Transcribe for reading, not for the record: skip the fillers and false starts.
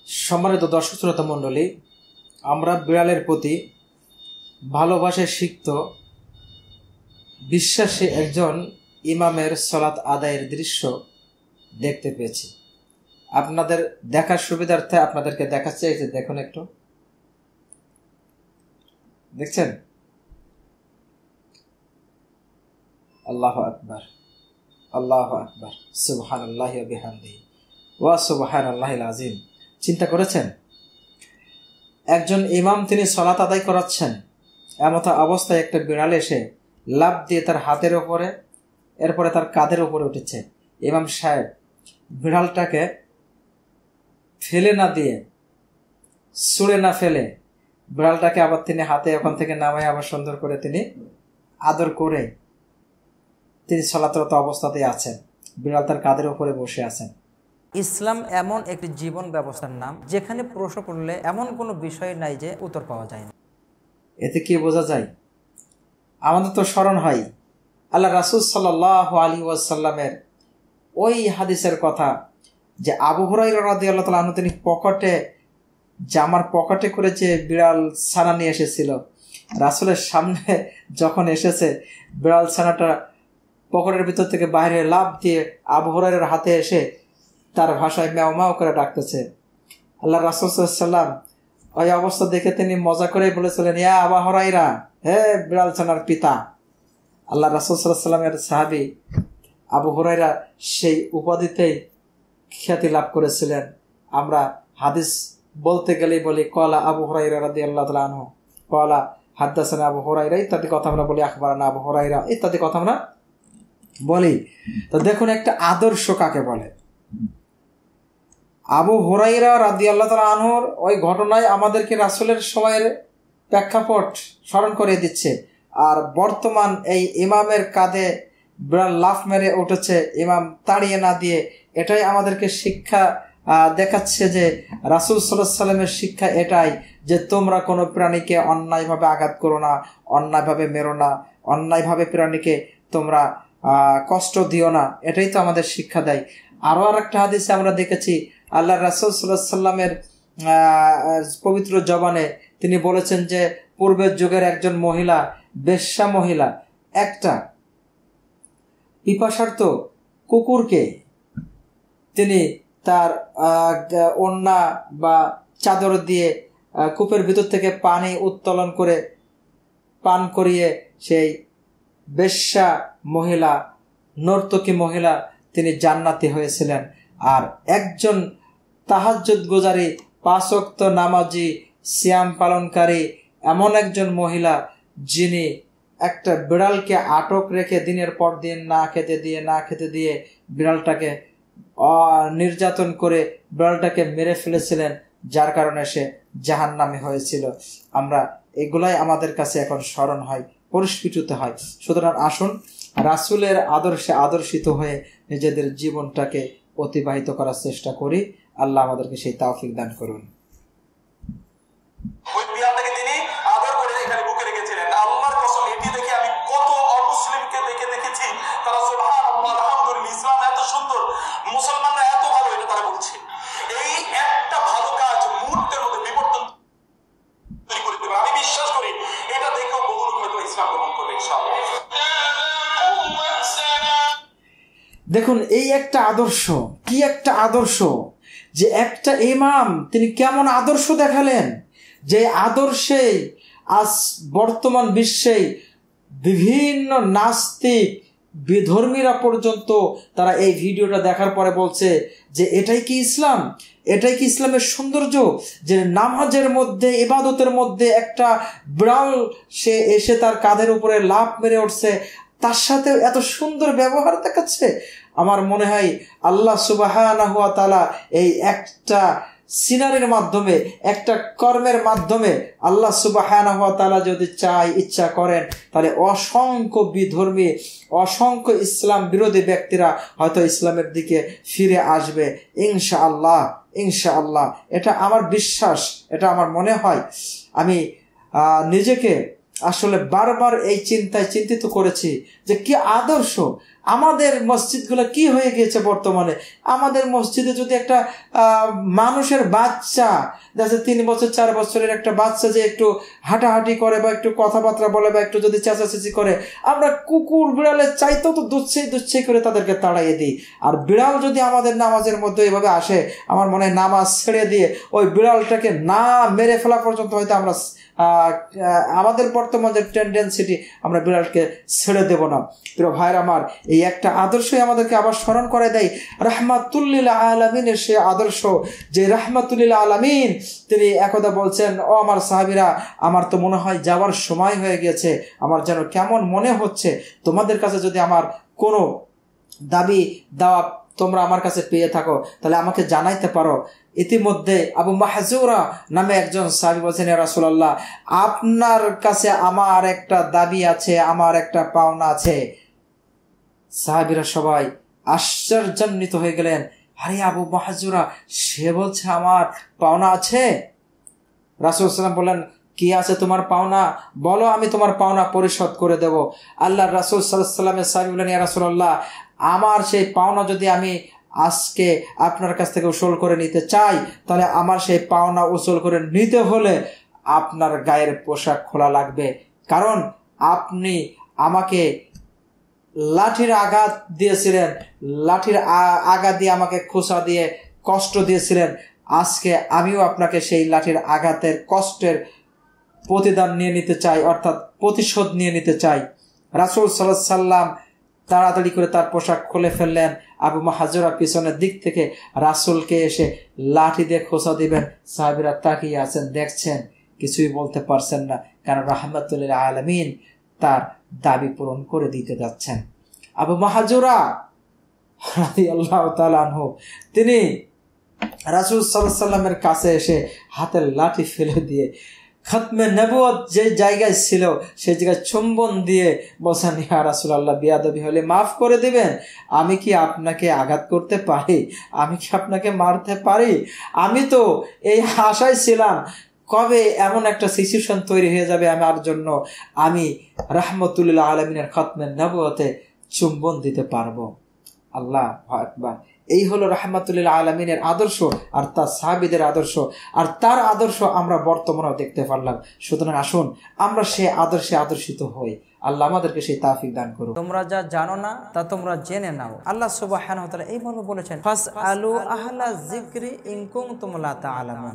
সম্মানিত দর্শক শ্রোতা মণ্ডলী, আমরা বিড়ালের প্রতি ভালোবাসা সিক্ত বিশ্বাসী একজন ইমামের সালাত আদায়ের দৃশ্য দেখতে পেয়েছি। আপনাদের দেখার সুবিধার্থে আপনাদেরকে দেখাচ্ছি। এই যে দেখুন, একটু দেখছেন? আল্লাহু আকবার, আল্লাহু আকবার, সুবহানাল্লাহি ওয়া বিহামদিহি ওয়া সুবহানাল্লাহিল আযীম। চিন্তা করেছেন, একজন ইমাম তিনি সালাত আদায় করাচ্ছেন, এমত অবস্থায় একটা বিড়াল এসে লাফ দিয়ে তার হাতের ওপরে, এরপরে তার কাঁধের উপরে উঠেছে। ইমাম সাহেব বিড়ালটাকে ফেলে না দিয়ে, ছুঁড়ে না ফেলে, বিড়ালটাকে আবার তিনি হাতে ওখান থেকে নামায় আবার সুন্দর করে তিনি আদর করে তিনি সালাতরত অবস্থাতেই আছেন। বিড়াল তার কাঁধের উপরে বসে আছেন। ইসলাম এমন একটি জীবন ব্যবস্থার নাম যেখানে প্রশ্ন করলে এমন কোনো বিষয় নাই যে উত্তর পাওয়া যায় না। এতে কি বোঝা যায়? আমাদের তো স্মরণ হয় আল্লাহ রাসূল সাল্লাল্লাহু আলাইহি ওয়াসাল্লামের ওই হাদিসের কথা, যে আবু হুরায়রা রাদিয়াল্লাহু তাআলা আনহু তিনি জামার পকেটে করে যে বিড়াল ছানা নিয়ে এসেছিল, রাসূলের সামনে যখন এসেছে, বিড়াল ছানাটা পকেটের ভিতর থেকে বাইরে লাফ দিয়ে আবু হুরায়রার হাতে এসে তার ভাষায় ম্যাও ম্যাও করে ডাকতেছে। আল্লাহ রাসূল সাল্লাল্লাহু আলাইহি ওয়াসাল্লাম ওই অবস্থা দেখে তিনি মজা করে বলেছিলেন, ইয়া আবু হুরায়রা, হে বিড়াল ছানার পিতা। আল্লাহ রাসূল সাল্লাল্লাহু আলাইহি ওয়াসাল্লামের সাহাবী আবু হুরায়রা সেই উপাধিতেই খ্যাতি লাভ করেছিলেন। আমরা হাদিস বলতে গেলেই বলি কলা আবু হুরায়রা রাদিয়াল্লাহু তাআলা আনহু, কলা হাদাসানা আবু হুরায়রা ইত্যাদি কথা আমরা বলি, আখবারানা আবু হুরায়রা ইত্যাদি কথা আমরা বলি। তো দেখুন একটা আদর্শ কাকে বলে। আবু হুরায়রা রাদিয়াল্লাহু তাআলা আনহুর ওই ঘটনায় আমাদেরকে রাসূলের সময়ের প্রেক্ষাপট স্মরণ করে দিচ্ছে। আর বর্তমান এই ইমামের কাঁধে বিড়াল লাফ মেরে উঠেছে, ইমাম তাড়িয়ে না দিয়ে, এটাই আমাদেরকে শিক্ষা দেখাচ্ছে যে রাসূল সাল্লাল্লাহু আলাইহি ওয়াসাল্লামের শিক্ষা এটাই যে তোমরা কোনো প্রাণীকে অন্যায়ভাবে আঘাত করো না, অন্যায়ভাবে মেরো না, অন্যায়ভাবে প্রাণীকে তোমরা কষ্ট দিও না। এটাই তো আমাদের শিক্ষা দেয়। আরও আর একটা হাদিসে আমরা দেখেছি আল্লাহ রাসূল সাল্লাল্লাহু আলাইহি ওয়াসাল্লামের পবিত্র জবানে তিনি বলেছেন যে পূর্বের যুগের একজন মহিলা, বেশ্যা মহিলা, একটা পিপাসার্ত কুকুরকে তিনি তার ওড়না বা চাদর দিয়ে কূপের ভিতর থেকে পানি উত্তোলন করে পান করিয়ে সেই বেশ্যা মহিলা, নর্তকী মহিলা তিনি জান্নাতি হয়েছিলেন। আর একজন তাহাজ্জুদ গুজারি, 5 ওয়াক্ত নামাজি, সিয়াম পালনকারী এমন একজন মহিলা যিনি একটা বিড়ালকে আটক রেখে দিনের পর দিন না খেতে দিয়ে বিড়ালটাকে নির্যাতন করে বিড়ালটাকে মেরে ফেলেছিলেন, যার কারণে সে জাহান্নামী হয়েছিল। আমরা এগুলাই আমাদের কাছে এখন স্মরণ হয়, পরিস্ফুটিত হয়। সুতরাং আসুন রাসূলের আদর্শে আদর্শিত হয়ে নিজেদের জীবনটাকে অতিবাহিত করার চেষ্টা করি। আল্লাহ আমাদেরকে সেই তৌফিক দান করুন। মুসলমানরা এত ভালো, এটা তারা বলছে। এই একটা ভালো কাজ মুহূর্তের মধ্যে বিবর্তন তৈরি করে দেবে। আমি বিশ্বাস করি এটা দেখেও বহু লোক হয়তো ইসলাম গ্রহণ করবে ইনশাআল্লাহ। দেখুন এই একটা আদর্শ, কি একটা আদর্শ, যে একটা ইমাম তিনি কেমন আদর্শ দেখালেন, যে আদর্শে আজ বর্তমান বিশ্বে বিভিন্ন নাস্তিক বিধর্মীরা পর্যন্ত তারা এই ভিডিওটা দেখার পরে বলছে যে এটাই কি ইসলাম, এটাই কি ইসলামের সৌন্দর্য, যে নামাজের মধ্যে, ইবাদতের মধ্যে একটা বিড়াল সে এসে তার কাঁধের উপরে লাফ মেরে উঠছে, তার সাথে এত সুন্দর ব্যবহার দেখাচ্ছে। আমার মনে হয় আল্লাহ সুবহানাহু ওয়া তাআলা এই একটা সিনারির মাধ্যমে, একটা কর্মের মাধ্যমে আল্লাহ সুবহানাহু ওয়া তাআলা যদি ইচ্ছা করেন, তাহলে অসংখ্য বিধর্মী, অসংখ্য ইসলাম বিরোধী ব্যক্তিরা হয়তো ইসলামের দিকে ফিরে আসবে ইনশাআল্লাহ, ইনশাআল্লাহ। এটা আমার বিশ্বাস, এটা আমার মনে হয়। আমি নিজেকে আসলে বারবার এই চিন্তায় চিন্তিত করেছি যে কি আদর্শ। আমাদের মসজিদগুলো কি হয়ে গিয়েছে বর্তমানে। আমাদের মসজিদে যদি একটা মানুষের বাচ্চা, যাতে 3 বছর 4 বছরের একটা বাচ্চা যে একটু হাঁটাহাঁটি করে বা একটু কথাবার্তা বলে বা একটু যদি চেঁচাচেঁচি করে, আমরা কুকুর বিড়ালের চাইতেও তো দুচ্ছেই করে তাদেরকে তাড়াইয়ে দিই। আর বিড়াল যদি আমাদের নামাজের মধ্যে এভাবে আসে, আমার মনে হয় নামাজ ছেড়ে দিয়ে ওই বিড়ালটাকে না মেরে ফেলা পর্যন্ত হয়তো আমরা আমাদের বর্তমান যে টেন্ডেন্সিটি, আমরা বিড়ালকে ছেড়ে দেব না। প্রিয় ভাইরা আমার, এই একটা আদর্শই আমাদেরকে আবার স্মরণ করে দেয় রাহমাতুল্লিল আলামিনের সে আদর্শ, যে রাহমাতুল্লিল আলামিন তিনি একদা বলছেন, ও আমার সাহাবীরা, আমার তো মনে হয় যাওয়ার সময় হয়ে গেছে, আমার যেন কেমন মনে হচ্ছে, তোমাদের কাছে যদি আমার কোনো দাবি দাওয়া তোমরা আমার কাছে পেয়ে থাকো তাহলে আমাকে জানাইতে পারো। ইতিমধ্যে আবু মাহজুরা নামে একজন সাহাবী বলছেন, ইয়া রাসূলুল্লাহ, আপনার কাছে আমার একটা দাবি আছে, আমার একটা পাওনা আছে। সাহাবীরা সবাই আশ্চর্যান্বিত হয়ে গেলেন, আরে আবু মাহজুরা, সে বলছে আমার পাওনা আছে। রাসূল সাল্লাল্লাহু আলাইহি ওয়াসাল্লাম বললেন, কি আছে তোমার পাওনা, বলো, আমি তোমার পাওনা পরিশোধ করে দেব। আল্লাহর রাসূল সাল্লাল্লাহু আলাইহি ওয়াসাল্লামের সাহাবী বললেন, ইয়া রাসূলুল্লাহ, আমার সেই পাওনা যদি আমি আজকে আপনার কাছ থেকে উসুল করে নিতে চাই, তাহলে আমার সেই পাওনা উসুল করে নিতে হলে আপনার গায়ের পোশাক খোলা লাগবে, কারণ আপনি আমাকে লাঠির আঘাত দিয়েছিলেন, লাঠির আঘাত দিয়ে আমাকে খোঁচা দিয়ে কষ্ট দিয়েছিলেন। আজকে আমিও আপনাকে সেই লাঠির আঘাতের কষ্টের প্রতিদান নিয়ে নিতে চাই, অর্থাৎ প্রতিশোধ নিয়ে নিতে চাই। রাসূল সাল্লাল্লাহু আলাইহি ওয়াসাল্লাম তাড়াতাড়ি করে তার পোশাক খুলে ফেললেন। আবু মাহজুরা পিছনের দিক থেকে রাসূলকে এসে লাঠি দিয়ে খোঁচা দিবেন, সাহাবীরা তাকিয়ে আছেন, দেখছেন, কিছুই বলতে পারছেন না, কারণ রাহমাতুল্লিল আলামিন তার দাবি পূরণ করে দিতে যাচ্ছেন। আবু মাহজুরা রাদিয়াল্লাহু তাআলা আনহু তিনি রাসূল সাল্লাল্লাহু আলাইহি ওয়াসাল্লামের কাছে এসে হাতের লাঠি ফেলে দিয়ে খতমে নবুয়ত যে জায়গায় ছিল সেই জায়গায় চুম্বন দিয়ে বলছেন, ইয়া রাসূলুল্লাহ, বিয়াদবি হলে মাফ করে দিবেন, আমি কি আপনাকে আঘাত করতে পারি, আমি কি আপনাকে মারতে পারি? আমি তো এই আশায় ছিলাম কবে এমন একটা সিচুয়েশন তৈরি হয়ে যাবে আমার জন্য, আমি রাহমাতুল্লিল আলামিনের খতমে নবুয়তে চুম্বন দিতে পারবো। আল্লাহু আকবার। এই হলো রাহমাতুল্লিল আলামিনের আদর্শ আর তার সাহাবীদের আদর্শ, আর তার আদর্শ আমরা বর্তমানেও দেখতে পারলাম। সুতরাং আসুন আমরা সেই আদর্শে আদর্শিত হই। আল্লাহ আমাদেরকে সেই তৌফিক দান করুন। তোমরা যা জানো না তা তোমরা জেনে নাও। আল্লাহ সুবহানাহু ওয়া তাআলা এই মর্মে বলেছেন, ফাসআলু আহলা যিকরি ইন কুনতুম লা তা'লামুন।